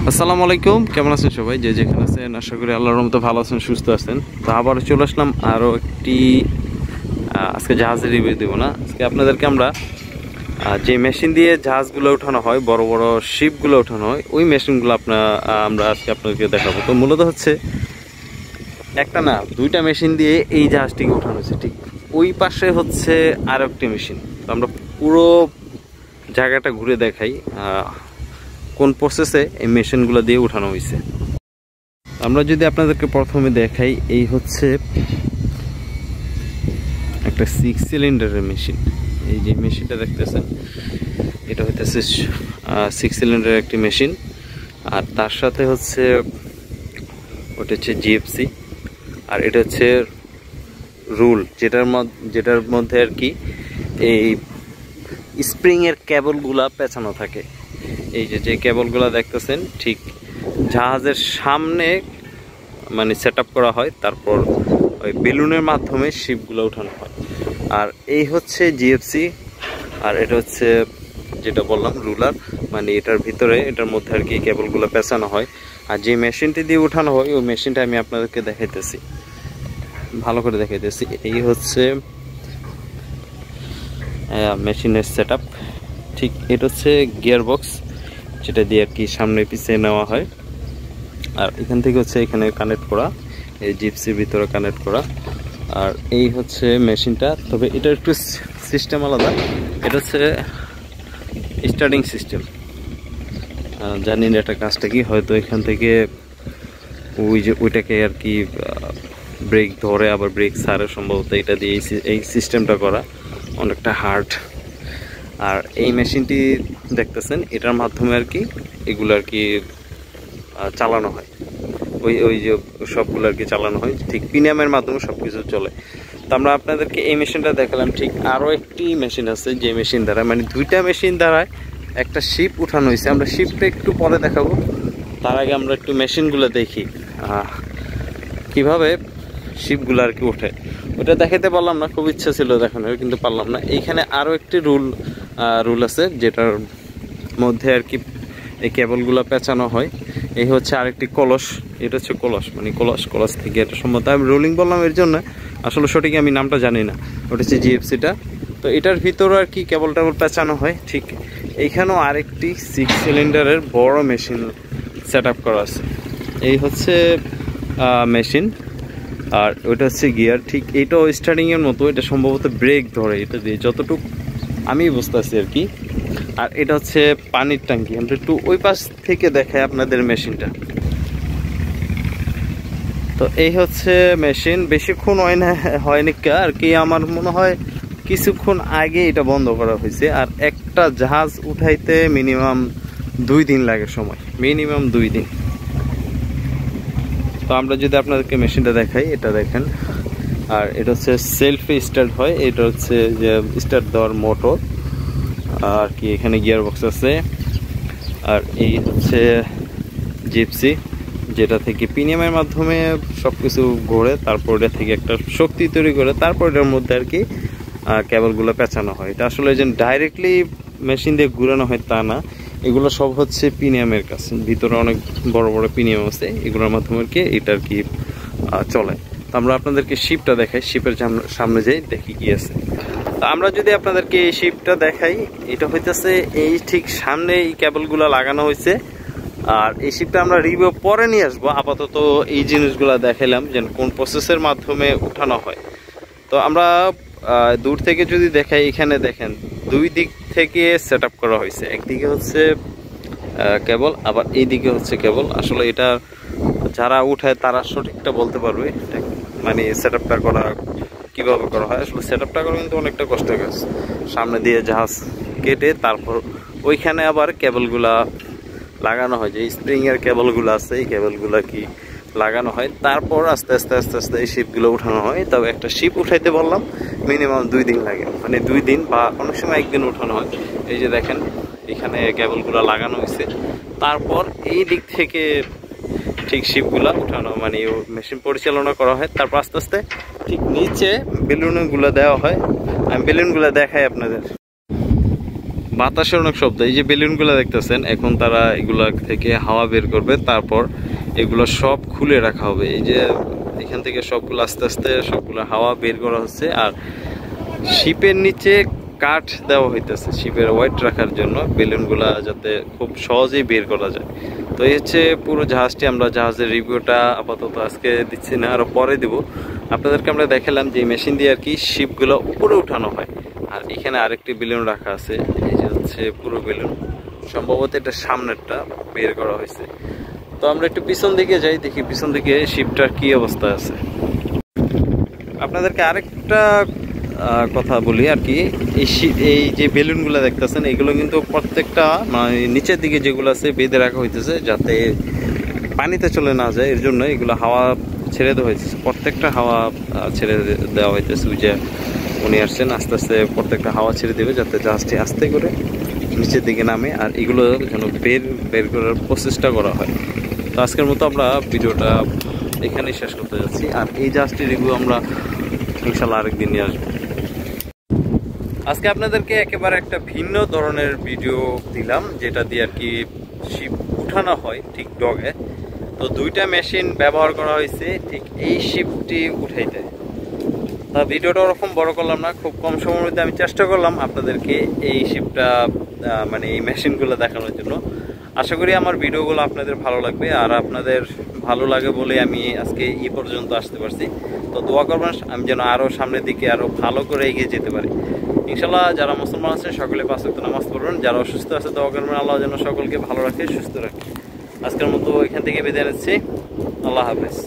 আসসালামু আলাইকুম, কেমন আছেন সবাই? যে যেখানে আছেন আশা করি আল্লাহর রহমতে ভালো আছেন, সুস্থ আছেন। তো আবার চলে আসলাম আরও একটি আজকে জাহাজের রিভিউ দেবো না। আজকে আপনাদেরকে আমরা যে মেশিন দিয়ে জাহাজগুলো ওঠানো হয়, বড় বড় শিপগুলো ওঠানো হয়, ওই মেশিনগুলো আমরা আজকে আপনাদেরকে দেখাবো। তো মূলত হচ্ছে একটা না দুইটা মেশিন দিয়ে এই জাহাজটিকে ওঠানো হয়েছে। ঠিক ওই পাশে হচ্ছে আর একটি মেশিন। তো আমরা পুরো জায়গাটা ঘুরে দেখাই কোন প্রসেসে এই মেশিনগুলো দিয়ে উঠানো হয়েছে। আমরা যদি আপনাদেরকে প্রথমে দেখাই, এই হচ্ছে একটা 6 সিলিন্ডারের মেশিন। এই যে মেশিনটা দেখতেছেন, এটা হইতেছে 6 সিলিন্ডারের একটি মেশিন। আর তার সাথে হচ্ছে ওটা হচ্ছে জিএফসি, আর এটা হচ্ছে রুল, যেটার মধ্যে আর কি এই স্প্রিংয়ের কেবলগুলা পেঁচানো থাকে। এই যে কেবলগুলা দেখতেছেন, ঠিক জাহাজের সামনে মানে সেট আপ করা হয়, তারপর ওই বেলুনের মাধ্যমে শিপগুলো উঠানো হয়। আর এই হচ্ছে জিএফসি, আর এটা হচ্ছে যেটা বললাম রুলার, মানে এটার ভিতরে এটার মধ্যে আর কি কেবলগুলো পেঁচানো হয়। আর যে মেশিনটি দিয়ে উঠানো হয় ওই মেশিনটা আমি আপনাদেরকে দেখাইতেছি, ভালো করে দেখাইতেছি। এই হচ্ছে মেশিনের সেট আপ। ঠিক এটা হচ্ছে গিয়ার বক্স, যেটা দিয়ে আর কি সামনে পিছিয়ে নেওয়া হয়। আর এখান থেকে হচ্ছে এখানে কানেক্ট করা, এই জিপসির ভিতরে কানেক্ট করা। আর এই হচ্ছে মেশিনটা, তবে এটা একটু সিস্টেম আলাদা। এটা হচ্ছে স্টার্টিং সিস্টেম, জানি না এটা কাজটা কি। হয়তো এখান থেকে ওইটাকে আর কি ব্রেক ধরে আবার ব্রেক ছাড়ে, সম্ভবত এটা দিয়ে এই সিস্টেমটা করা অনেকটা হার্ড। আর এই মেশিনটি দেখতেছেন, এটার মাধ্যমে আর কি এগুলো আর কি চালানো হয়। ওই যে সবগুলো আর কি চালানো হয়, ঠিক প্রিমিয়ামের মাধ্যমে সব কিছু চলে। তো আমরা আপনাদেরকে এই মেশিনটা দেখালাম। ঠিক আরও একটি মেশিন আছে, যে মেশিন দ্বারা মানে দুইটা মেশিন দ্বারা একটা শিপ উঠানো হয়েছে। আমরা শিপটা একটু পরে দেখাবো, তার আগে আমরা একটু মেশিনগুলো দেখি কিভাবে শিপগুলো আর কি ওঠে। ওটা দেখাতে পারলাম না, খুব ইচ্ছা ছিল দেখানোর, কিন্তু পারলাম না। এইখানে আরও একটি রুল আছে, যেটার মধ্যে আর কি এই কেবলগুলো পেঁচানো হয়। এই হচ্ছে আরেকটি কলস, এটা হচ্ছে কলস, মানে কলস থেকে এটা সম্ভবত আমি রোলিং বললাম এর জন্য, আসলে সঠিক আমি নামটা জানি না। ওটা হচ্ছে জিএফসিটা। তো এটার ভিতরে আর কি কেবল পেঁচানো হয়। ঠিক এইখানেও আরেকটি 6 সিলিন্ডারের বড় মেশিন সেট আপ করা আছে। এই হচ্ছে মেশিন, আর ওইটা হচ্ছে গিয়ার। ঠিক এইটাও স্টার্টিংয়ের মতো, এটা সম্ভবত ব্রেক ধরে এটা দিয়ে, যতটুকু আমি বুঝতে পারছি আর কি। আর এটা হচ্ছে পানির ট্যাঙ্কি। আমরা একটু ওই পাশ থেকে দেখাই আপনাদের মেশিনটা। তো এই হচ্ছে মেশিন, বেশিক্ষণ হয়নি আর কি, আমার মনে হয় কিছুক্ষণ আগে এটা বন্ধ করা হয়েছে। আর একটা জাহাজ উঠাইতে মিনিমাম 2 দিন লাগে সময়, মিনিমাম 2 দিন। তো আমরা যদি আপনাদেরকে মেশিনটা দেখাই, এটা দেখেন। আর এটা হচ্ছে সেলফি স্টার্ট হয়, এটা হচ্ছে যে স্টার্ট দেওয়ার মোটর আর কি। এখানে গিয়ার বক্স আছে। আর এই হচ্ছে জিপসি, যেটা থেকে প্রিমিয়ামের মাধ্যমে সব কিছু ঘোরে, তারপর এটা থেকে একটা শক্তি তৈরি করে, তারপর এটার মধ্যে আর কি কেবলগুলো পেঁচানো হয়। এটা আসলে যে ডাইরেক্টলি মেশিন দিয়ে ঘুরানো হয় তা না, এগুলো সব হচ্ছে প্রিমিয়ামের কাছে, ভিতরে অনেক বড় বড় প্রিমিয়াম আছে, এগুলোর মাধ্যমে আর কি এটা আর কি চলে। তো আমরা আপনাদেরকে শিপটা দেখাই, শিপের সামনে যাই দেখি কি আছে। তো আমরা যদি আপনাদেরকে এই শিপটা দেখাই, এটা হইতেছে এই ঠিক সামনে এই কেবলগুলো লাগানো হয়েছে। আর এই শিপটা আমরা রিভিউ পরে নিয়ে আসবো, আপাতত এই জিনিসগুলো দেখাইলাম যে কোন প্রসেসের মাধ্যমে উঠানো হয়। তো আমরা দূর থেকে যদি দেখাই, এখানে দেখেন 2 দিক থেকে সেট আপ করা হয়েছে। একদিকে হচ্ছে কেবল, আবার এইদিকে হচ্ছে কেবল। আসলে এটা যারা উঠায় তারা সঠিকটা বলতে পারবে, মানে সেট আপটা করা কীভাবে করা হয়। আসলে সেট আপটা করা কিন্তু অনেকটা কষ্টের কাজ। সামনে দিয়ে জাহাজ কেটে তারপর ওইখানে আবার কেবলগুলা লাগানো হয়, যে স্প্রিংয়ের কেবলগুলো আছে এই কেবলগুলো কি লাগানো হয়, তারপর আস্তে আস্তে আস্তে আস্তে এই শিপগুলো উঠানো হয়। তবে একটা শিপ উঠাইতে বললাম মিনিমাম 2 দিন লাগে, মানে 2 দিন বা অনেক সময় 1 দিন উঠানো হয়। এই যে দেখেন এখানে কেবলগুলো লাগানো হয়েছে, তারপর এই দিক থেকে ঠিক শিপগুলো উঠানো, মানে মেশিন পরিচালনা করা হয়। তারপর আস্তে আস্তে ঠিক নিচে বেলুনগুলো দেওয়া হয়। আমি বেলুনগুলো দেখাই আপনাদের। বাতাসের অনেক শব্দ। এই যে বেলুনগুলো দেখতেছেন, এখন তারা এগুলা থেকে হাওয়া বের করবে, তারপর এগুলো সব খুলে রাখা হবে। এই যে এখান থেকে সবগুলো আস্তে আস্তে সবগুলো হাওয়া বের করা হচ্ছে। আর শিপের নিচে কাঠ দেওয়া হইতেছে শিপের ওয়েট রাখার জন্য, বেলুনগুলা যাতে খুব সহজেই বের করা যায়। তো এই হচ্ছে পুরো জাহাজটি। আমরা জাহাজের রিভিউটা আপাতত আজকে দিচ্ছি না, আরও পরে দিব। আপনাদেরকে আমরা দেখালাম যে মেশিন দিয়ে আর কি শিপগুলো উপরে উঠানো হয়। আর এখানে আরেকটি বেলুন রাখা আছে, এই যে হচ্ছে পুরো বেলুন, সম্ভবত এটা সামনেরটা বের করা হয়েছে। তো আমরা একটু পিছন দিকে যাই, দেখি পিছন দিকে শিপটার কি অবস্থা আছে। আপনাদেরকে আরেকটা কথা বলি আর কি, এই যে বেলুনগুলো দেখতেছেন এগুলো কিন্তু প্রত্যেকটা মানে নিচের দিকে যেগুলো আছে বেঁধে রাখা হইতেছে যাতে পানিতে চলে না যায়, এর জন্য এগুলো হাওয়া ছেড়ে দেওয়া হয়েছে। প্রত্যেকটা হাওয়া ছেড়ে দেওয়া হইতেছে। ওই যে উনি আসছেন, আস্তে আস্তে প্রত্যেকটা হাওয়া ছেড়ে দেবে যাতে জাহাজটি আস্তে করে নিচের দিকে নামে, আর এগুলো যেন বের করার প্রচেষ্টা করা হয়। তো আজকের মতো আমরা ভিডিওটা এখানেই শেষ করতে যাচ্ছি। আর এই জাহাজটির রিভিউ আমরা ইনশাল্লাহ আরেকদিন নিয়ে আসবো। আজকে আপনাদেরকে একেবারে একটা ভিন্ন ধরনের ভিডিও দিলাম, যেটা দিয়ে আর কি শিপ উঠানো হয় ঠিক ডগে। তো দুইটা মেশিন ব্যবহার করা হয়েছে ঠিক এই শিপটি উঠাইতে। তা ভিডিওটা ওরকম বড় করলাম না, খুব কম সময়ের মধ্যে আমি চেষ্টা করলাম আপনাদেরকে এই শিপটা মানে এই মেশিনগুলো দেখানোর জন্য। আশা করি আমার ভিডিওগুলো আপনাদের ভালো লাগবে, আর আপনাদের ভালো লাগে বলে আমি আজকে এই পর্যন্ত আসতে পারছি। তো দোয়া করবেন আমি যেন আরও সামনের দিকে আরও ভালো করে এগিয়ে যেতে পারি ইনশাল্লাহ। যারা মুসলমান আছেন সকলে 5 ওয়াক্ত নামাজ পড়বেন, যারা অসুস্থ আছে দোয়া করবেন আল্লাহ যেন সকলকে ভালো রাখে, সুস্থ রাখে। আজকের মতো এখান থেকে বিদায় নিচ্ছি, আল্লাহ হাফেজ।